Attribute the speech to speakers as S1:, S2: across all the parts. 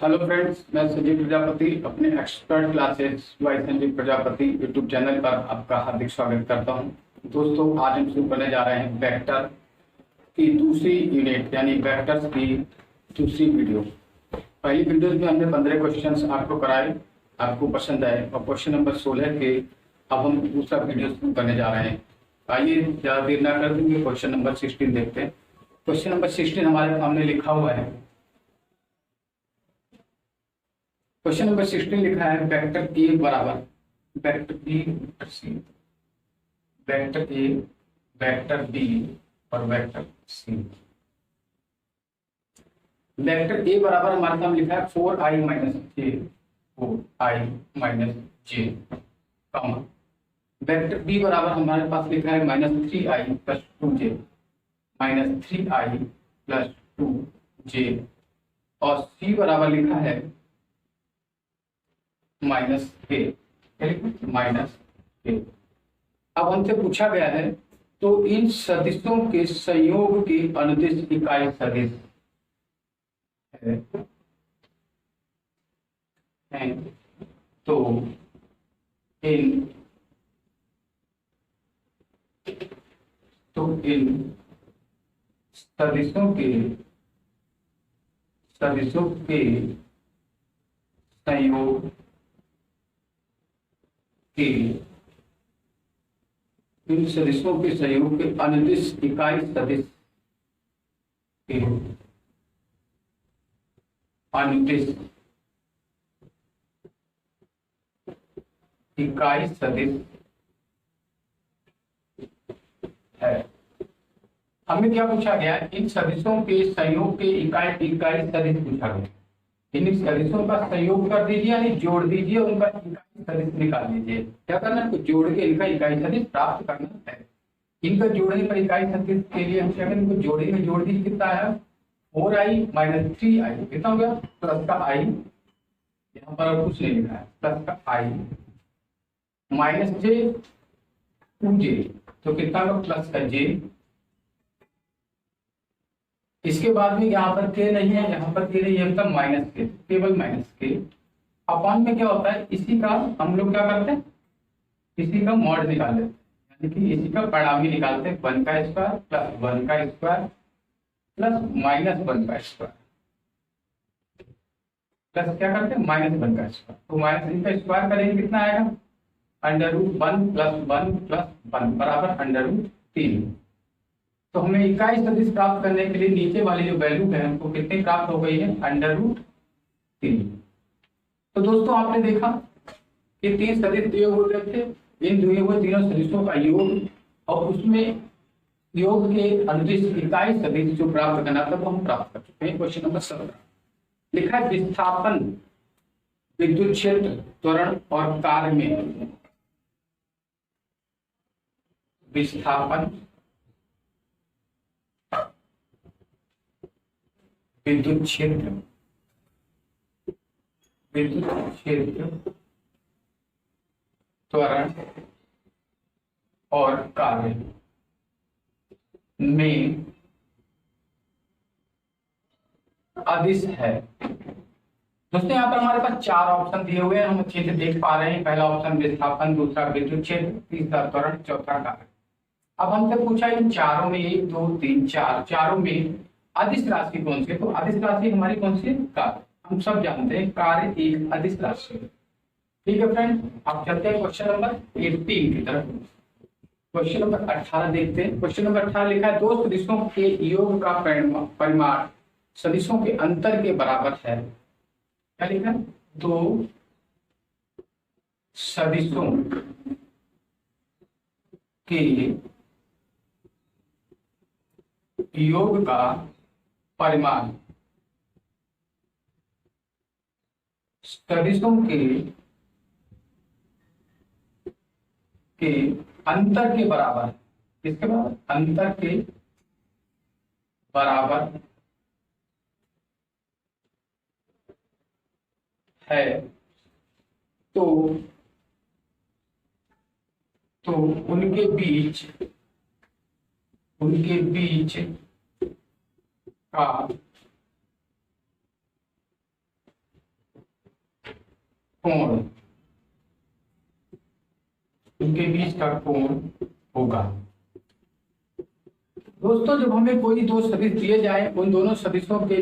S1: Hello friends, मैं संजीव प्रजापति अपने expert classes bye Sanjeev Prajapati YouTube channel पर आपका हार्दिक स्वागत करता हूं। दोस्तों, आज हम शुरू करने जा रहे हैं वेक्टर की दूसरी यूनिट यानी वेक्टर्स की दूसरी वीडियो। पहली वीडियो में हमने 15 क्वेश्चंस आपको कराए, आपको पसंद आए और क्वेश्चन नंबर 16 के अब हम दूसरा वीडियो शुरू करने जा रहे हैं। आइए ज़्यादा देर ना कर देंगे, क्वेश्चन नंबर 16 देखते हैं। क्वेश्चन नंबर 16 हमारे सामने लिखा हुआ है। क्वेश्चन नंबर 16 लिखा है वेक्टर ए बराबर vector B C, vector A, vector B और वेक्टर सी। वेक्टर ए बराबर हमारे सामने लिखा है 4i minus J, 4i minus J, vector B बराबर हमारे पास लिखा है -3i plus 2j, -3i plus 2j और सी बराबर लिखा है माइनस के, माइनस के। अब हमसे पूछा गया है तो इन सदिशों के संयोग की अनुदिश इकाई सदिश है, तो इन सदिशों के संयोग के इन सदिशों के संयोग के अनुदिश इकाई सदिश के अनुदिश इकाई सदिश है। हमें क्या पूछा गया? इन सदिशों के संयोग के इकाई सदिश पूछा गया। इन सदिशों का संयोग कर दीजिए यानी जोड़ दीजिए, उनका इकाई सदिश निकाल लीजिए। क्या करना है? जोड़ के इनका इकाई सदिश प्राप्त करना है। इनका जोड़ने पर इकाई सदिश के लिए हम क्या करें? इनको जोड़ेंगे, जोड़ दीजिए। कितना आया? 4i माइनस 3i, कितना हो गया? प्लस का i, यहाँ पर और कुछ नहीं लिखा है, प्लस का i माइनस j 2j, तो कितना होगा? प्लस का j। इसके बाद में यहाँ पर के नहीं है, यहाँ पर के नहीं है, मतलब माइनस के, केवल माइनस के। अपॉन में क्या होता है? इसी का हम लोग क्या करते हैं? इसी का मॉड निकाल लेते हैं, यानी कि इसी का परिणामी निकालते हैं। 1 का स्क्वायर प्लस 1 का स्क्वायर प्लस -1 का स्क्वायर प्लस क्या करते हैं? -1 का स्क्वायर। तो -1 का स्क्वायर करेंगे, कितना आएगा? √1 + 1 + 1 बराबर √3। तो हमें इकाई सदिश प्राप्त करने के लिए नीचे वाली जो वैल्यू है हमको कितनी प्राप्त हो गई है? √3। तो दोस्तों, आपने देखा कि 3 सदिश दिए हुए थे। इन दिए हुए तीनों सदिशों का योग और उसमें योग के अनुदिश इकाई सदिश जो प्राप्त करना था वो हम प्राप्त कर चुके हैं। क्वेश्चन नंबर 17 लिखा है विस्थापन, विद्युत क्षेत्र, त्वरण और कार्य में विस्थापन, विद्युत क्षेत्र, त्वरण और कार्य में अदिश है। दोस्तों, यहाँ पर हमारे पास 4 ऑप्शन दिए हुए हैं, हम अच्छे से देख पा रहे हैं। पहला ऑप्शन विस्थापन, दूसरा विद्युत क्षेत्र, तीसरा त्वरण, चौथा कार्य। अब हमसे पूछा इन चारों में 1 2 3 4 चारों में अदिश राशि कौन सी? तो अदिश राशि हमारी कौन सी? कार्य। हम सब जानते हैं कार्य एक अदिश राशि है। ठीक है फ्रेंड, अब चलते हैं क्वेश्चन नंबर 18 की तरफ। क्वेश्चन नंबर 18 देखते हैं। क्वेश्चन नंबर 18 लिखा है दो सदिशों के योग का परिमाण सदिशों के अंतर के बराबर है। क्या लिखा है? दो सदिशों के योग का परिमाण सदिशों के अंतर के बराबर। किसके बराबर? अंतर के बराबर है। तो उनके बीच का कोण, उनके बीच का कोण होगा। दोस्तों जब हमें कोई दो सदिश दिए जाए, उन दोनों सदिशों के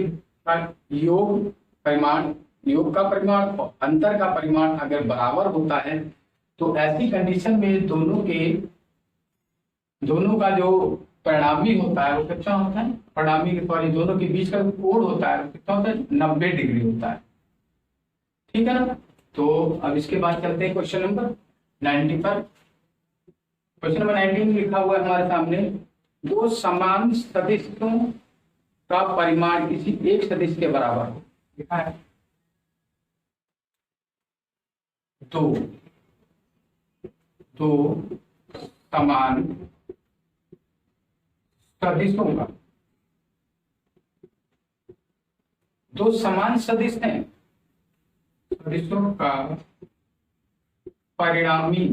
S1: योग परिमाण, योग का परिमाण और अंतर का परिमाण अगर बराबर होता है तो ऐसी कंडीशन में दोनों का जो परिणामी होता है वो कितना होता है, परिणामी के सॉरी दोनों के बीच का कोण होता है कितना होता है, 90 डिग्री होता है। ठीक है ना। तो अब इसके बाद चलते हैं क्वेश्चन नंबर 90 पर। क्वेश्चन नंबर 19 में लिखा हुआ है हमारे सामने, दो समान सदिशों का परिमाण किसी एक सदिश के बराबर हो। लिखा है दो समान सदिशों का, दो समान सदिश हैं, सदिशों का परिणामी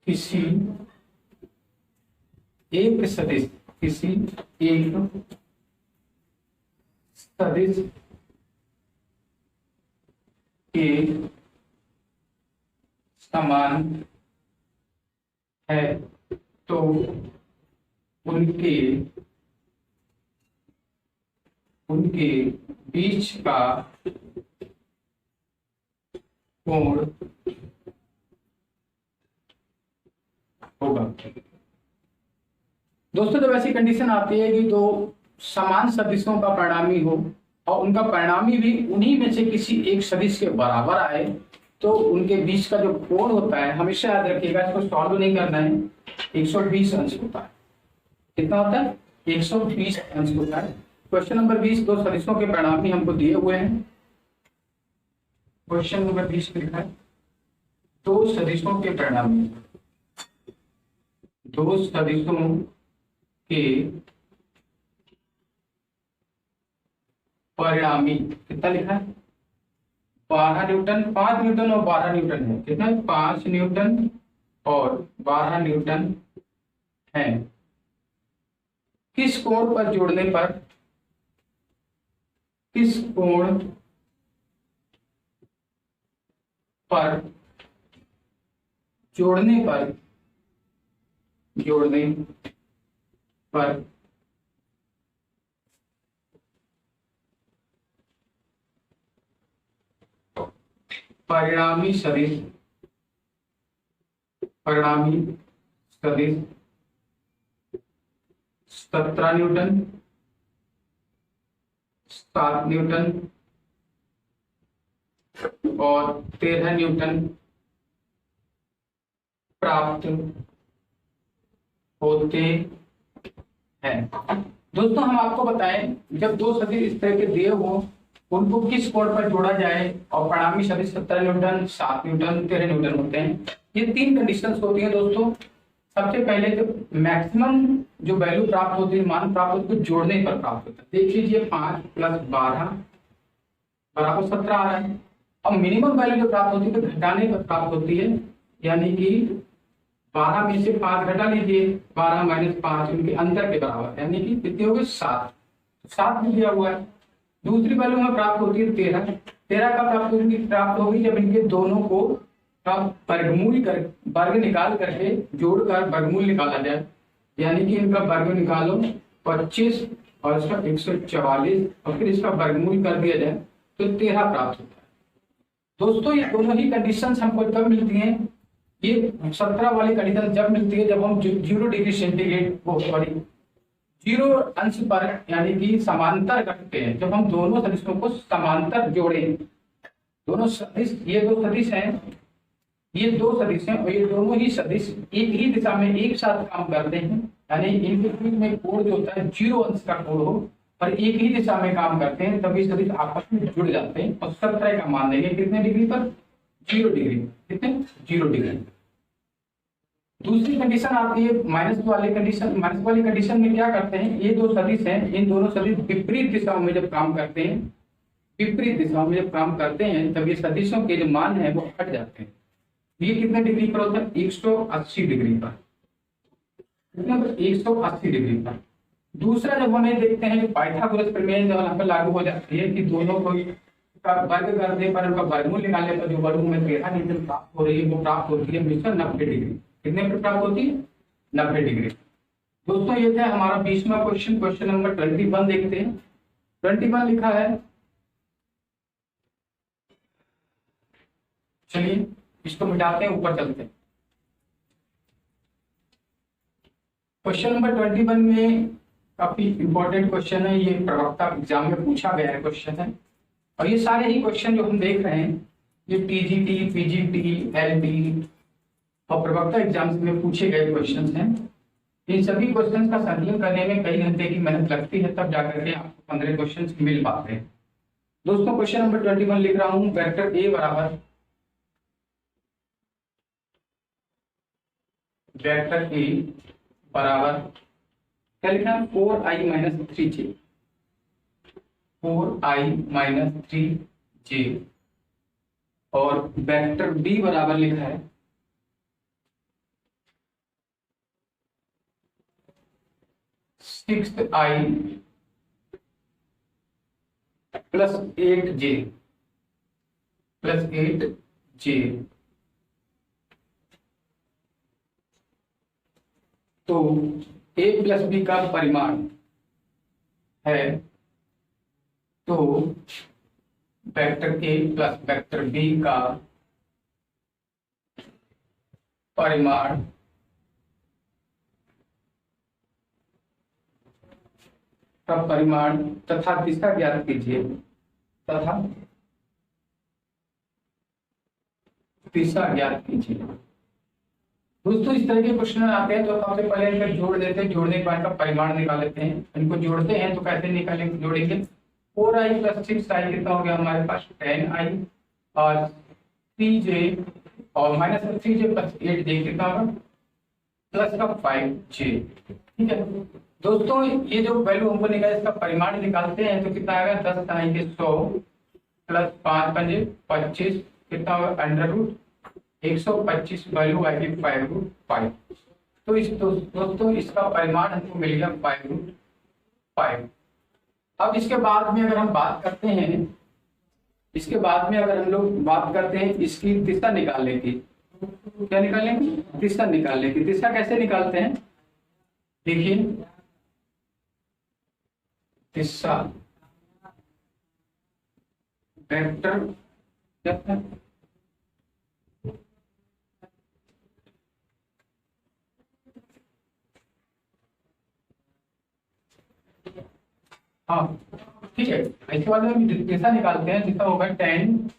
S1: किसी एक सदिश के समान है तो उनके बीच का कोण होगा। दोस्तों जब ऐसी कंडीशन आती है कि दो समान सदिशों का परिणामी हो और उनका परिणामी भी उन्हीं में से किसी एक सदिश के बराबर आए तो उनके बीच का जो कोण होता है, हमेशा याद रखिएगा इसको सॉल्व नहीं करना है, 120 अंश होता है। कितना होता है, 120 अंश होता है। क्वेश्चन नंबर 20, दो सदिशों के परिणामी हमको दिए हुए हैं। क्वेश्चन नंबर 20 लिखा है, दो सदिशों के परिणामी, दो सदिशों के परिणामी कितना लिखा है, 12 न्यूटन, 5 न्यूटन और 12 न्यूटन है। कितना, 5 न्यूटन और 12 न्यूटन है। किस कोण पर जोड़ने पर, किस कोण पर जोड़ने पर परिणामी सदिश 17 न्यूटन, 7 न्यूटन और 13 न्यूटन प्राप्त होते हैं। दोस्तों हम आपको बताएं, जब दो सदिश इस तरह के दिए हो उनको किस कोण पर जोड़ा जाए और परिणामी सदिश 17 न्यूटन, 7 न्यूटन, 13 न्यूटन होते हैं। ये 3 कंडीशंस होती हैं दोस्तों। सबसे पहले तो मैक्सिमम जो वैल्यू प्राप्त होती है, मान प्राप्त होती है, जोड़ने पर प्राप्त होता है। देख लीजिए 5 + 12 बराबर 17 आ रहा है। और मिनिमम वैल्यू जो प्राप्त होती है तो घटाने पर प्राप्त होती है, यानी कि 12 में से 5 घटा लीजिए, 12 - 5 उनके अंतर के बराबर, यानी कि कितने हो गए, 7। 7 भी दिया हुआ है। दूसरी वैल्यू हमें प्राप्त होती है 13। 13 का प्राप्त होगी जब इनके दोनों को वर्ग निकाल करके जोड़कर वर्गमूल निकाला जाए, यानी कि इनका वर्ग निकालो 25 और इसका 144 और फिर इसका वर्गमूल कर दिया जाए तो 13 प्राप्त होता है। दोस्तों ये दोनों ही कंडीशंस हमको कब मिलती हैं, ये 17 वाली कंडीशन जब मिलती है जब हम 0 डिग्री सेंटीग्रेड को 0 अंश पर यानी कि समांतर करते हैं। जब हम दोनों सदिशों को समांतर जोड़ें, दोनों सदिश, ये दो सदिश हैं, ये दो सदिश हैं और ये दोनों ही सदिश एक ही दिशा में एक साथ काम करते हैं, यानी इनके बीच में कोण जो होता है 0 अंश का कोण हो और एक ही दिशा में काम करते हैं, तभी सदिश आपस में जुड़ जाते हैं। और 17 का मान लेंगे कितने डिग्री पर, 0 डिग्री। कितने, 0 डिग्री। दूसरी कंडीशन आती है माइनस वाली कंडीशन। माइनस वाली कंडीशन में क्या करते हैं, ये दो सदिश हैं, इन दोनों सदिश विपरीत दिशाओं में जब काम करते हैं, विपरीत दिशाओं में जब काम करते हैं तब ये सदिशों के जो मान है वो हट जाते हैं। ये कितने डिग्री पर होता है, 180 डिग्री पर। कितने पर 180 डिग्री पर। दूसरा जब हमें देखते हैं जो पाइथागोरस प्रमेय जब यहाँ पर लागू हो जाती है कि दोनों को का वर्ग करने पर उनका वर्गमूल निकालने पर जो वर्गमूल में 13 न्यूटन प्राप्त हो रही है वो प्राप्त होती है हमेशा 90 डिग्री। कितने पर प्राप्त होती है? 90 डिग्री। दोस्तों ये था हमारा 20वां क्वेश्चन। क्वेश्चन नंबर 21 देखते हैं। 21 लिखा है, चलिए इसको मिटाते हैं, ऊपर चलते हैं। क्वेश्चन नंबर 21 में काफी इंपॉर्टेंट क्वेश्चन है, ये प्रवक्ता एग्जाम में पूछा गया है क्वेश्चन है। और ये सारे ही क्वेश्चन जो हम देख रहे हैं ये टीजीटी, पीजीटी, एलडी और प्रवक्ता एग्जाम में पूछे गए क्वेश्चन हैं। इन सभी क्वेश्चन का संकलन करने में कई घंटे की मेहनत लगती है, तब जाकर के आपको 15 क्वेश्चन मिल पाते हैं। दोस्तों क्वेश्चन नंबर 21 लिख रहा हूं, वेक्टर ए बराबर वेक्टर ए बराबर क्या लिखा है 4i minus 3j, 4i minus 3j। और वेक्टर बी बराबर लिखा है 6i plus 8j plus 8j। तो a प्लस बी का परिमाण है, तो vector a plus vector b का परिमाण तथा दिशा ज्ञात कीजिए, तथा दिशा ज्ञात कीजिए। दोस्तों इस तरह के क्वेश्चन आते हैं तो सबसे पहले इनको जोड़ देते हैं, जोड़ने के बाद का परिमाण निकाल लेते हैं। इनको जोड़ते हैं तो कैसे निकालेंगे, जोड़ेंगे 4i प्लस 6i कितना हो गया हमारे पास 10i और 3j और माइनस 3j प्लस 8j कितना होगा प्लस का 5j। ठीक है दोस्तों, ये जो वैल्यू हमको निकाले इसका परिमाण निकालते हैं तो कितना आएगा 10 टाइम के 100 प्लस 5 पंजे 25 कितना होगा अंडर रूट 125 वैल्यू आएगी 5√5। तो इस दोस्तों इसका परिमाण हमको मिल गया 5√5। अब इसके बाद में अगर हम बात करते हैं, इसके बाद में अगर हम लोग बात करते हैं इसकी दिशा निकालने की, क्या निकालेंगे दिशा निकालने की। दिशा कैसे निकालते हैं देखिए, दिशा वेक्टर हाँ ठीक है, इसके बाद हम दिशा निकालते हैं। दिशा होगा tan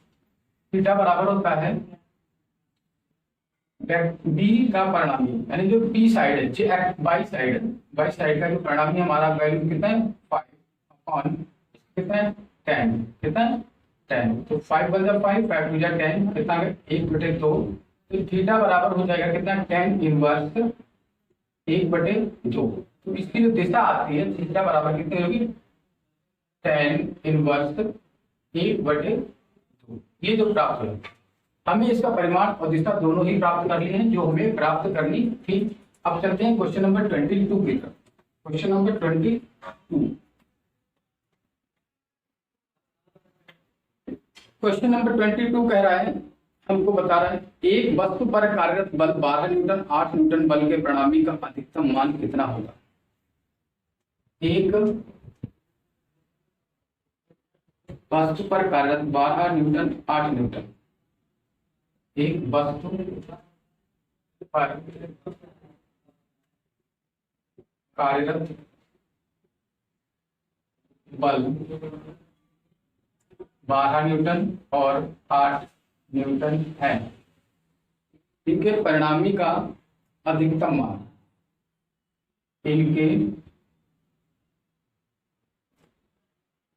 S1: थीटा बराबर होता है बी का परिणामी, यानी जो पी साइड है जो बाई साइड का जो परिणामी हमारा वैल्यू कितना है 5 कितना है 10, कितना है 10। तो 5 बन जाए 5 5 2 10 कितना है 1/2। तो थीटा बराबर हो जाएगा कितना tan इनवर्स 1/2। तो इसकी जो दिशा आती है थीटा बराबर कितनी होगी tan इनवर्स 1/2। ये जो प्राप्त हुआ, हमें इसका परिमाण और दिशा दोनों ही प्राप्त कर लिए हैं जो हमें प्राप्त करनी थी। अब चलते हैं क्वेश्चन नंबर 22 की तरफ। क्वेश्चन नंबर 22, क्वेश्चन नंबर 22 कह रहा है, हमको बता रहा है एक वस्तु पर कार्यरत बल 12 न्यूटन 8 न्यूटन बल के परिणामी का अधिकतम मान कितना होगा। एक वस्तु पर कार्यरत 12 न्यूटन 8 न्यूटन, एक वस्तु पर कार्यरत बल 12 न्यूटन और 8 न्यूटन है, इनके परिणामी का अधिकतम मान, इनके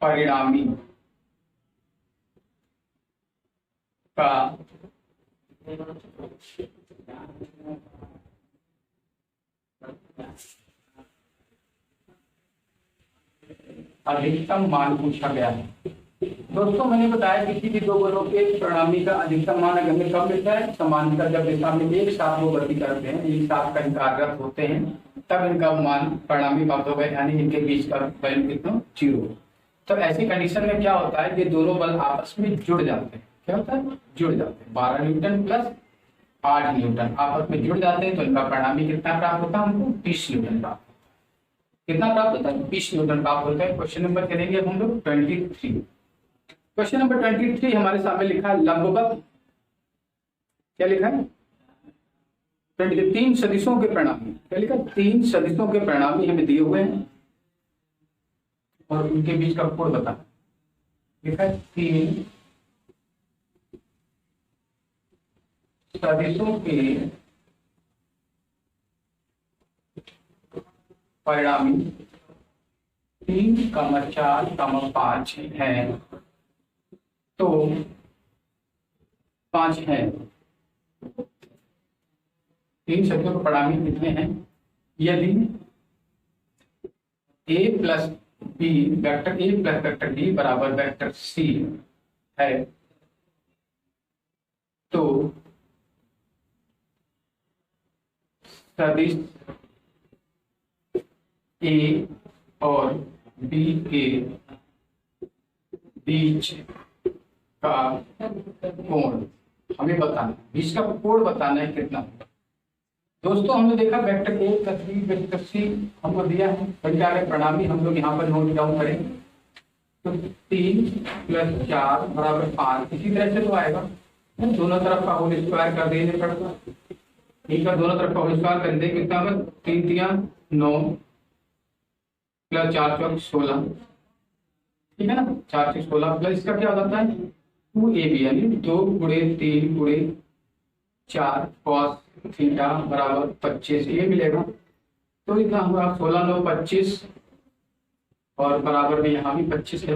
S1: परिणामी का अधिकतम मान पूछा गया है। दोस्तों मैंने बताया किसी भी दो बलों के परिणामी का अधिकतम मान अगर हमें कब मिलता है, समानांतर जब दिशा में एक साथ वो गति करते हैं, एक साथ कहीं कार्यरत होते हैं, तब इनका मान परिणामी प्राप्त होगा, यानी इनके बीच का वैल्यू कितना 0। तो ऐसी कंडीशन में क्या होता है, ये दोनों बल आपस में जुड़ जाते हैं। क्या होता है, जुड़ जाते हैं। 12 न्यूटन प्लस 8 न्यूटन आपस में जुड़ जाते हैं, तो इनका परिणामी कितना प्राप्त होता है हमको 20 न्यूटन प्राप्त। कितना प्राप्त होता है, 20 न्यूटन प्राप्त होता है। क्वेश्चन नंबर करेंगे हम लोग 23। क्वेश्चन नंबर 23 हमारे सामने लिखा है लंबवत, क्या लिखा है 3 सदिशों के परिणामी। क्या लिखा, 3 सदिशों के परिणामी हमें दिए हुए हैं और उनके बीच का कोण बता। लिखा है 3 सदिशों के परिणामी 3, 4, 5 है, तो 5 है। 3 सदिशों के परिणामी कितने हैं, यदि a plus B vector a plus vector b बराबर वेक्टर c है, तो सदिश a और b के बीच का कोण हमें बताना है। बीच का कोण बताना है कितना। दोस्तों हमने देखा vector A plus B vector C हमको दिया है, क्या है परिणामी हम लोग यहाँ पर नोट डाउन करेंगे। तो 3 + 4 = 5, इसी तरह से तो आएगा। दोनों तरफ का होल स्क्वायर कर देने पड़ेगा। ठीक है, दोनों तरफ का होल स्क्वायर कर देंगे, कितना होगा 3 × 9 + 4 × 4 = 16। ठीक है ना, 4 × 16 प्लस इसका क्या हो जाता है 2ab, यानी 2 × 3 × 4 cos थीटा बराबर 25 ये मिलेगा। तो इतना होगा 16 9 25 और बराबर में यहाँ भी 25 है।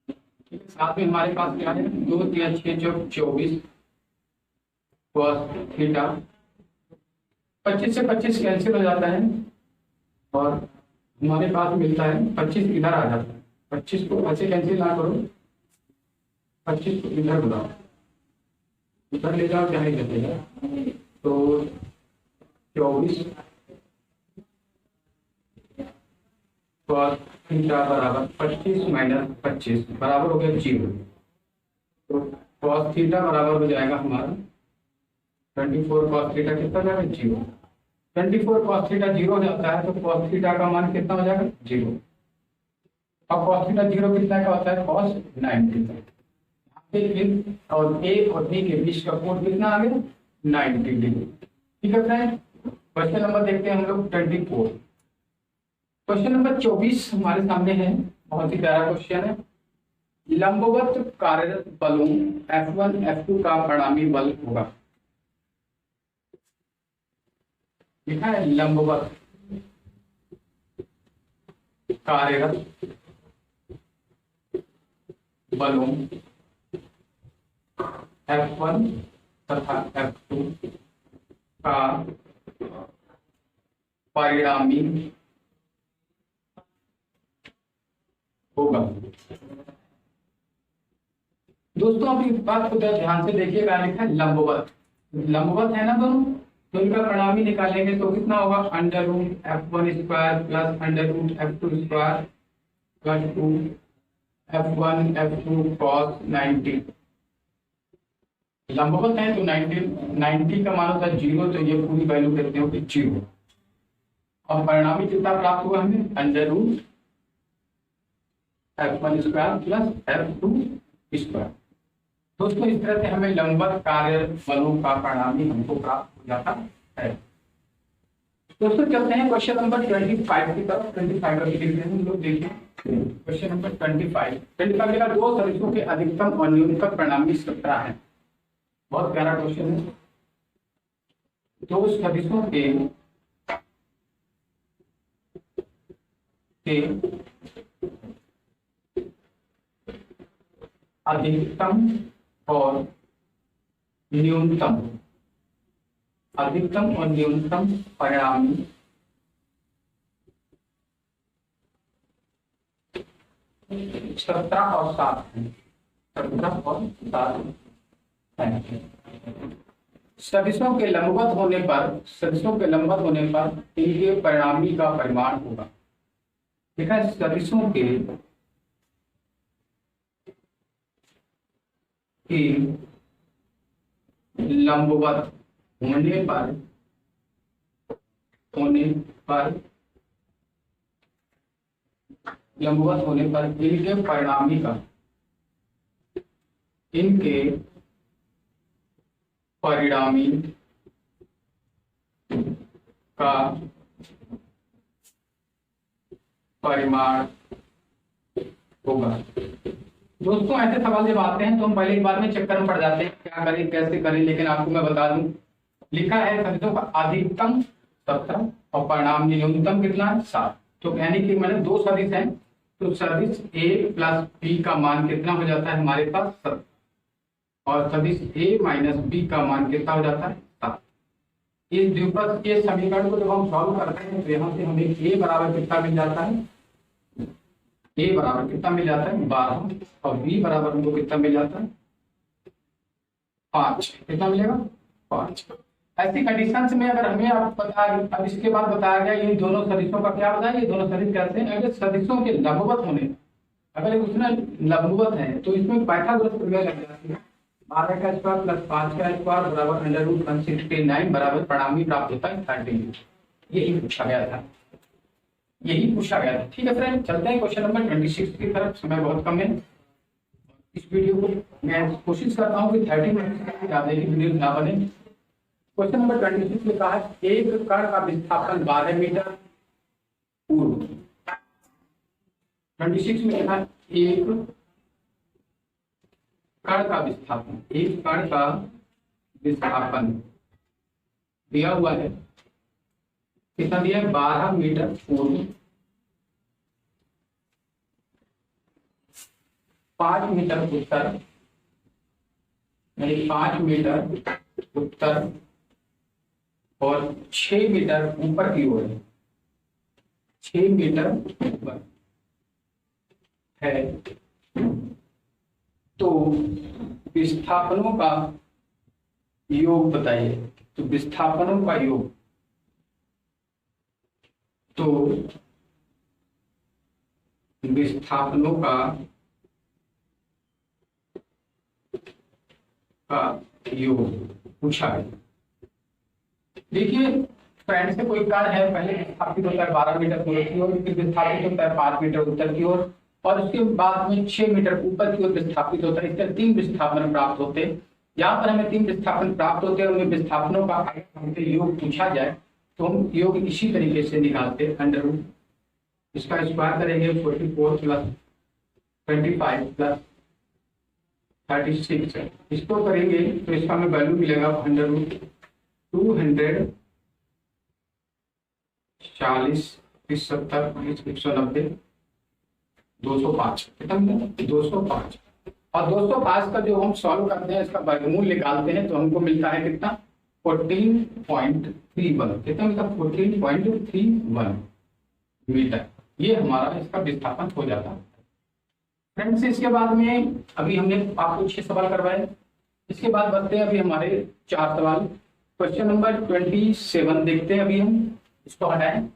S1: ठीक है, साथ में हमारे पास क्या है 2 × 6 = 24 cos थीटा। 25 से 25 कैंसिल हो जाता है और हमारे पास मिलता है 25 इधर आ जाता है। 25 को ऐसे कैंसिल ना करो, 25 को इधर बुलाओ, इधर ले जाओ, चाहे इधर ले जाओ। तो 24 cos थीटा बराबर 25 - 25 बराबर हो गया 0। तो cos थीटा बराबर हो जाएगा हमारा 24 cos थीटा कितना हो जाएगा 0। 24 cos थीटा 0 हो जाता है, तो cos थीटा का मान कितना हो जाएगा 0। अब cos थीटा 0 कितना का होता है cos 90। और ए और बी के बीच का कोण कितना आ गया 90 डिग्री। ठीक है फ्रेंड, क्वेश्चन नंबर देखते हैं हम लोग 24। क्वेश्चन नंबर 24 हमारे सामने है, बहुत ही प्यारा क्वेश्चन है। लंबवत कार्यरत बलों F1 F2 का परिणामी बल होगा। लिखा है लंबवत कार्यरत बलों F1 तथा F2 का परिणामी होगा। दोस्तों आप इस बात को ध्यान से देखिएगा, लिखा है लंबवत, लंबवत है ना दोनों, तो इनका परिणामी निकालेंगे तो कितना होगा √F1² + √F2² + 2 F1 F2 cos 90। लंबवत है तो 90 का मान होता है 0, तो ये पूरी वैल्यू कहते हो कि 0। और परिणामी कितना प्राप्त हुआ हमें √F1² + F2²। दोस्तों इस तरह से हमें लंबवत कार्य बलों का परिणामी हमको प्राप्त हो जाता है। दोस्तों चलते हैं क्वेश्चन नंबर 25 की तरफ। 25 का हम लोग देखिए क्वेश्चन नंबर 25 का 2 सदिशों के अधिकतम और न्यूनतम परिणामी इस तरह है। बहुत प्यारा क्वेश्चन है। 2 सदिशों के अधिकतम और न्यूनतम परिणामी 17 और 7 है। 17 और 7 है। सदिशों के लंबवत होने पर, सदिशों के लंबवत होने पर इनके परिणामी का परिमाण होगा। ठीक है, सदिशों के लंबवत होने पर, लंबवत होने पर इनके परिणामी का, इनके परिणामी का परिमाण होगा। दोस्तों ऐसे सवाल जब आते हैं तो हम पहले एक बार में चक्कर में पड़ जाते हैं, क्या करें कैसे करें, लेकिन आपको मैं बता दूं, लिखा है सदिशों का अधिकतम 17 और परिणाम न्यूनतम कितना है 7। तो यानी कि मैंने दो सदिश हैं, तो सदिश a प्लस b का मान कितना हो जाता है हमारे पास 7, और सदिश a माइनस b का मान कितना हो जाता है 7। इस द्विपद के समीकरण को जब हम सॉल्व करते हैं तो यहाँ से हमें a बराबर कितना मिल जाता है, a बराबर कितना मिल जाता है 12, और b बराबर हमको कितना मिल जाता है 5। कितना मिलेगा 5। ऐसी कंडीशंस में अगर हमें आप पता, अब इसके बाद बताया गया ये दोनों सदिशों का क्या बताया, ये दोनों सदिश कैसे हैं, अगर सदिशों के लंबवत होने, अगर उसमें लंबवत है तो इसमें पाइथागोरस प्रमेय लग जाती है। 12 का स्क्वायर प्लस 5 का स्क्वायर बराबर √169 बराबर परिणामी प्राप्त होता है 13। यही पूछा गया था, यही पूछा गया था। ठीक है फ्रेंड, चलते हैं क्वेश्चन नंबर 26 की तरफ। समय बहुत कम है, इस वीडियो को मैं कोशिश करता हूँ कि 30 मिनट से ज्यादा की वीडियो ना बने। क्वेश्चन नंबर 26 लिखा है, एक कण का विस्थापन 12 मीटर पूर्व। 26 में लिखा है एक कण का विस्थापन, एक कण का विस्थापन दिया हुआ है, कितना दिया है 12 मीटर पूर्व, 5 मीटर उत्तर, यानी 5 मीटर उत्तर और 6 मीटर ऊपर की ओर है, 6 मीटर ऊपर है। तो विस्थापनों का योग बताइए। तो विस्थापनों का योग, तो विस्थापनों का योग पूछा है। देखिए फ्रेंड से कोई कण है, पहले विस्थापित होता है 12 मीटर पूर्व की ओर, फिर विस्थापित होता है 5 मीटर उत्तर की ओर, और उसके बाद में 6 मीटर ऊपर की ओर विस्थापित होता है। इससे 3 विस्थापन प्राप्त होते हैं। यहाँ पर हमें 3 विस्थापन प्राप्त होते हैं, उनमें विस्थापनों का हमसे योग पूछा जाए तो हम योग इसी तरीके से निकालते हैं। अंडर रूट इसका स्क्वायर करेंगे 44 प्लस 25 प्लस 36, इसको करेंगे तो इसका हमें वैल्यू मिलेगा अंडर रूट 240 70 190 205। कितना मिला 205। और 205 का जो हम सॉल्व करते हैं, इसका वर्गमूल निकालते हैं तो हमको मिलता है कितना 14.31। कितना मिलता है 14.31 मीटर। ये हमारा इसका विस्थापन हो जाता है फ्रेंड्स। इसके बाद में अभी हमने आपको 6 सवाल करवाए, इसके बाद बढ़ते हैं अभी हमारे 4 सवाल। क्वेश्चन नंबर 27 देखते हैं अभी हम, इसको हटाएं।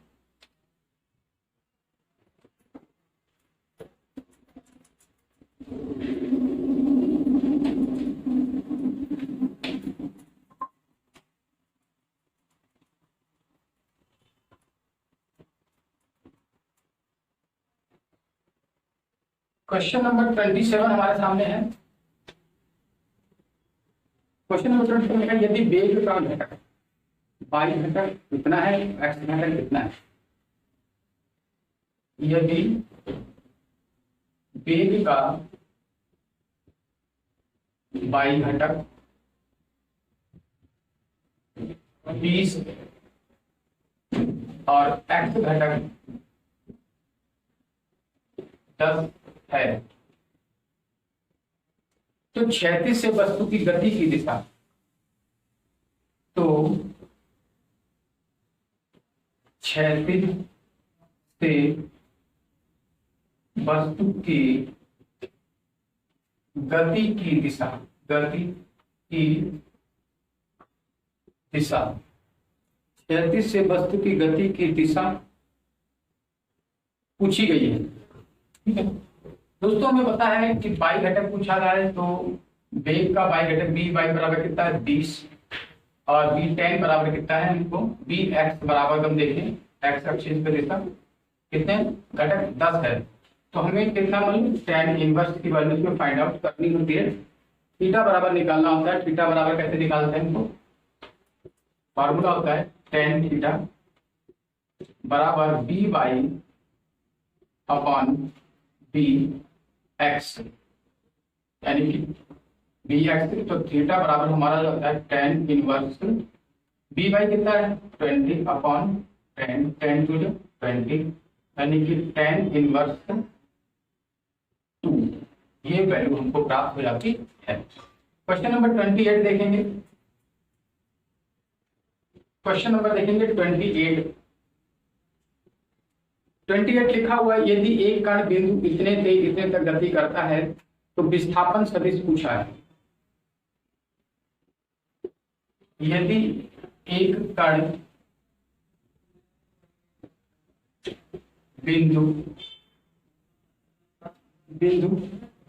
S1: क्वेश्चन नंबर 27 हमारे सामने है। क्वेश्चन नंबर 27 है, यदि वेग का घटक y घटक कितना है, x घटक कितना है। यदि वेग का y घटक 20 और x घटक 10 है, तो क्षैतिज से वस्तु की गति की दिशा, तो क्षैतिज से वस्तु की गति की दिशा, गति की दिशा, क्षैतिज से वस्तु की गति की दिशा पूछी गई है। ठीक है दोस्तों, हमें पता है कि बाई घटक पूछा गया है, तो वेग का बाई घटक बी वाई बराबर कितना है 20 और बी टेन बराबर कितना है हमको बी एक्स बराबर, हम देखें एक्स एक्सिस पे दिशा कितने घटक 10 है, तो हमें कितना मालूम tan इनवर्स की वैल्यू में फाइंड आउट करनी होती है। थीटा बराबर निकालना होता है। थीटा बराबर कैसे निकालते हैं हमको, फॉर्मूला होता है tan थीटा बराबर B Y upon B X, यानी कि बी एक्स, तो थीटा बराबर हमारा जो होता है tan इनवर्स बी वाई कितना है 20 अपॉन 10 टू 20, यानी कि tan इनवर्स 2, ये वैल्यू हमको प्राप्त हो जाती है। क्वेश्चन नंबर 28 देखेंगे। क्वेश्चन नंबर देखेंगे 28 लिखा हुआ है, यदि एक कण बिंदु इतने से इतने तक गति करता है तो विस्थापन सदिश पूछा है। यदि एक कण बिंदु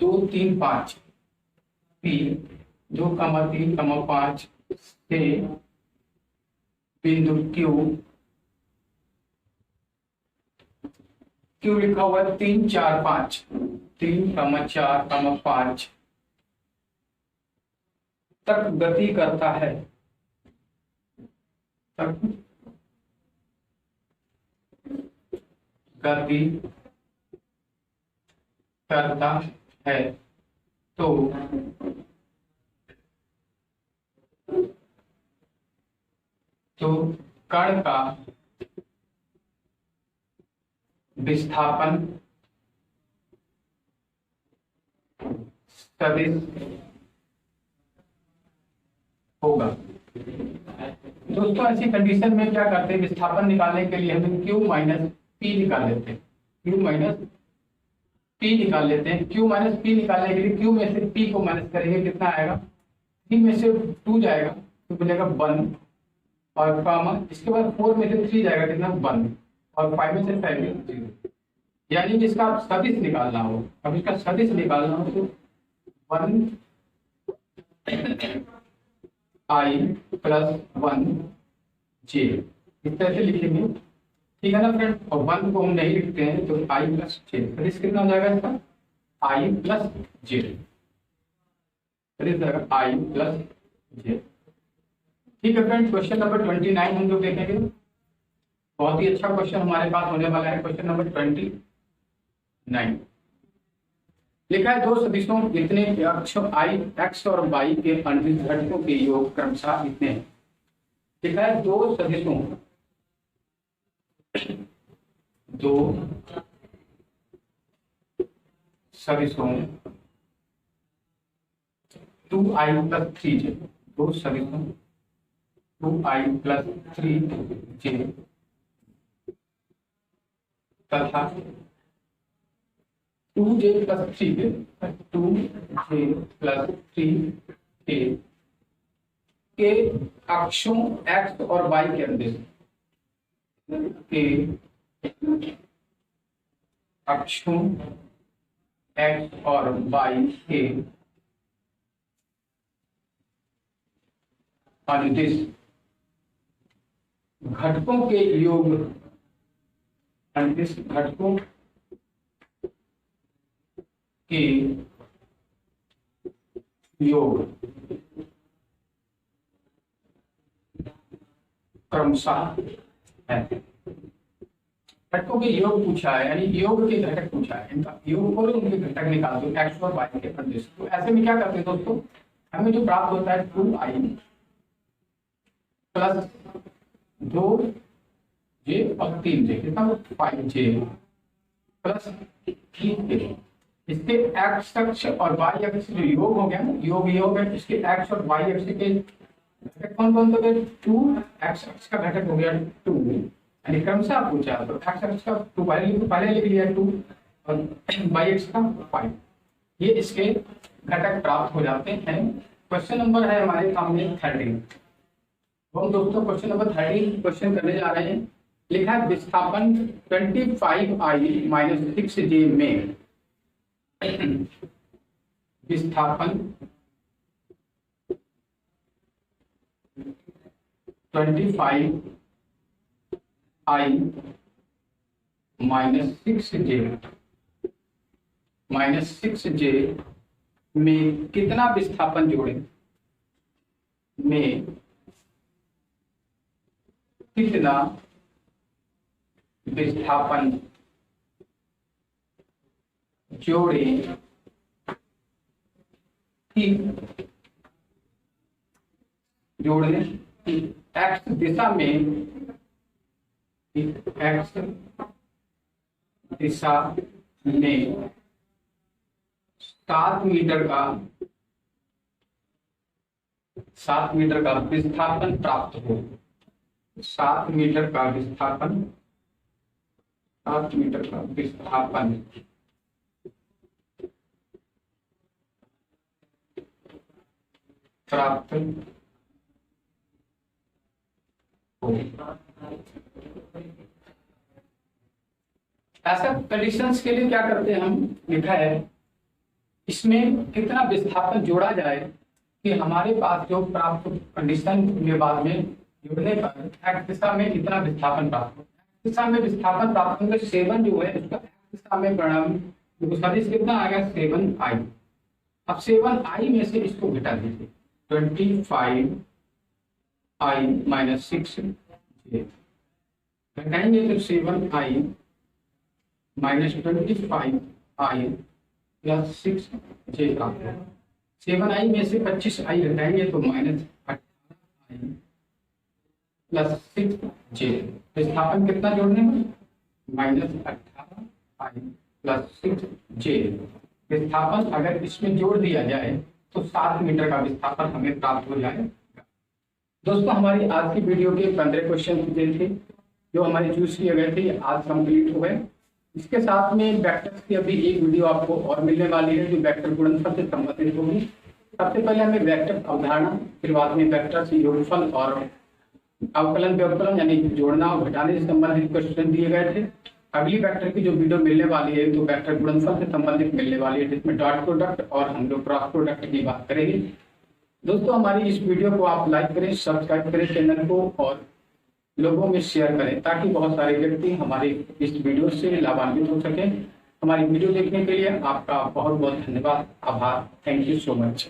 S1: 2, 3, 5 P 2, 3, 5 से बिंदु Q लिखा हुआ है 3, 4, 5 3, 4, 5 तक गति करता है, तक गति करता है, तो कण का विस्थापन सदिश होगा। दोस्तों ऐसी कंडीशन में क्या करते हैं, विस्थापन निकालने के लिए हम Q माइनस P निकाल लेते हैं। Q माइनस P निकाल लेते हैं। Q माइनस P निकालने के लिए Q में से P को माइनस करेंगे, कितना आएगा 3 में से 2 जाएगा तो मिलेगा 1 और कामा, इसके बाद 4 में से 3 जाएगा कितना 1 और 5 में से 5 0, यानी कि इसका सदिश निकालना हो। अब इसका सदिश निकालना हो तो 1 I प्लस 1 J इस तरह से लिखेंगे, ठीक है ना फ्रेंड। और 1 को हम नहीं लिखते हैं तो I प्लस J, सदिश कितना हो जाएगा इसका I प्लस J, सदिश जाएगा I प्लस J। ठीक है फ्रेंड, क्वेश्चन नंबर 29 हम लोग देखेंगे। बहुत ही अच्छा क्वेश्चन हमारे पास होने वाला है। क्वेश्चन नंबर 29 लिखा है, दो सदिशों इतने अक्ष आई एक्स और वाई के अनुदिश घटकों के योग क्रमशः इतने हैं। लिखा है दो सदिशों 2i प्लस 3j, दो सदिशों 2i प्लस 3j तथा 2j plus 3k, 2j plus 3k के अक्षों x और y के अनुदिश के अक्षों x और y के अनुदिश घटकों के योग, अनुदिश घटकों के योग क्रमशः है। घटकों के योग पूछा है, यानी योग के घटक पूछा है, इनका योग करो, उनके घटक निकाल दो एक्स और वाई के अनुदिश। तो ऐसे में क्या करते हैं दोस्तों, हमें जो प्राप्त होता है 2i प्लस 2j और 3j, कितना 5j प्लस 3k, इसके एक्स अक्ष और वाई अक्ष जो योग हो गया ना, योग है, इसके एक्स और वाई अक्ष के घटक कौन कौन से, 2 एक्स अक्ष का घटक हो गया 2, यानी क्रमशः पूछा तो एक्स अक्ष का 2 पहले लिख लिया 2 और वाई अक्ष का 5, ये इसके घटक प्राप्त हो जाते हैं। क्वेश्चन नंबर है हमारे सामने 30। हम दोस्तों क्वेश्चन नंबर 13 क्वेश्चन करने जा रहे हैं। लिखा है विस्थापन 25i माइनस 6j में विस्थापन 25i माइनस 6j में कितना विस्थापन जोड़े, में कितना विस्थापन जोड़े कि जोड़ने की एक्स दिशा में, एक्स दिशा में 7 मीटर का विस्थापन प्राप्त हो। 7 मीटर का विस्थापन, 7 मीटर का विस्थापन प्राप्त हो। ऐसा कंडीशंस के लिए क्या करते हैं हम, लिखा है इसमें कितना विस्थापन जोड़ा जाए कि हमारे पास जो प्राप्त कंडीशन में बाद में जुड़ने पर एक्स दिशा में कितना विस्थापन प्राप्त हो। दिशा में विस्थापन प्राप्त होंगे 7 जो है उसका दिशा में परिणाम सदिश कितना आएगा 7i। अब 7i में से इसको घटा दीजिए 25i माइनस 6j घटाएंगे तो 7i minus 25i plus 6j प्राप्त होगा। 7i में से 25i घटाएंगे तो माइनस 18i प्लस 6j। विस्थापन कितना जोड़ने में माइनस 18i प्लस 6j। विस्थापन अगर इसमें जोड़ दिया जाए तो 7 मीटर का विस्थापन हमें प्राप्त हो जाएगा। दोस्तों हमारी आज की वीडियो के 15 क्वेश्चन थे जो हमारे चूज किए गए थे, आज कंप्लीट हो गए। इसके साथ में वेक्टर्स की अभी एक वीडियो आपको और मिलने वाली है जो वेक्टर गुणनफल से संबंधित होगी। सबसे पहले हमें वेक्टर अवधारणा, फिर बाद में वेक्टर से योगफल और अवकलन व्यवकलन यानी जोड़ना और घटाने से संबंधित क्वेश्चन दिए गए थे। अगली वेक्टर की जो वीडियो मिलने वाली है तो वेक्टर गुणनफल से संबंधित मिलने वाली है जिसमें डॉट प्रोडक्ट और हम लोग क्रॉस प्रोडक्ट की बात करेंगे। दोस्तों हमारी इस वीडियो को आप लाइक करें, सब्सक्राइब करें चैनल को और लोगों में शेयर करें ताकि बहुत सारे व्यक्ति हमारे इस वीडियो से लाभान्वित हो सके। हमारी वीडियो देखने के लिए आपका बहुत बहुत धन्यवाद, आभार। Thank you so much.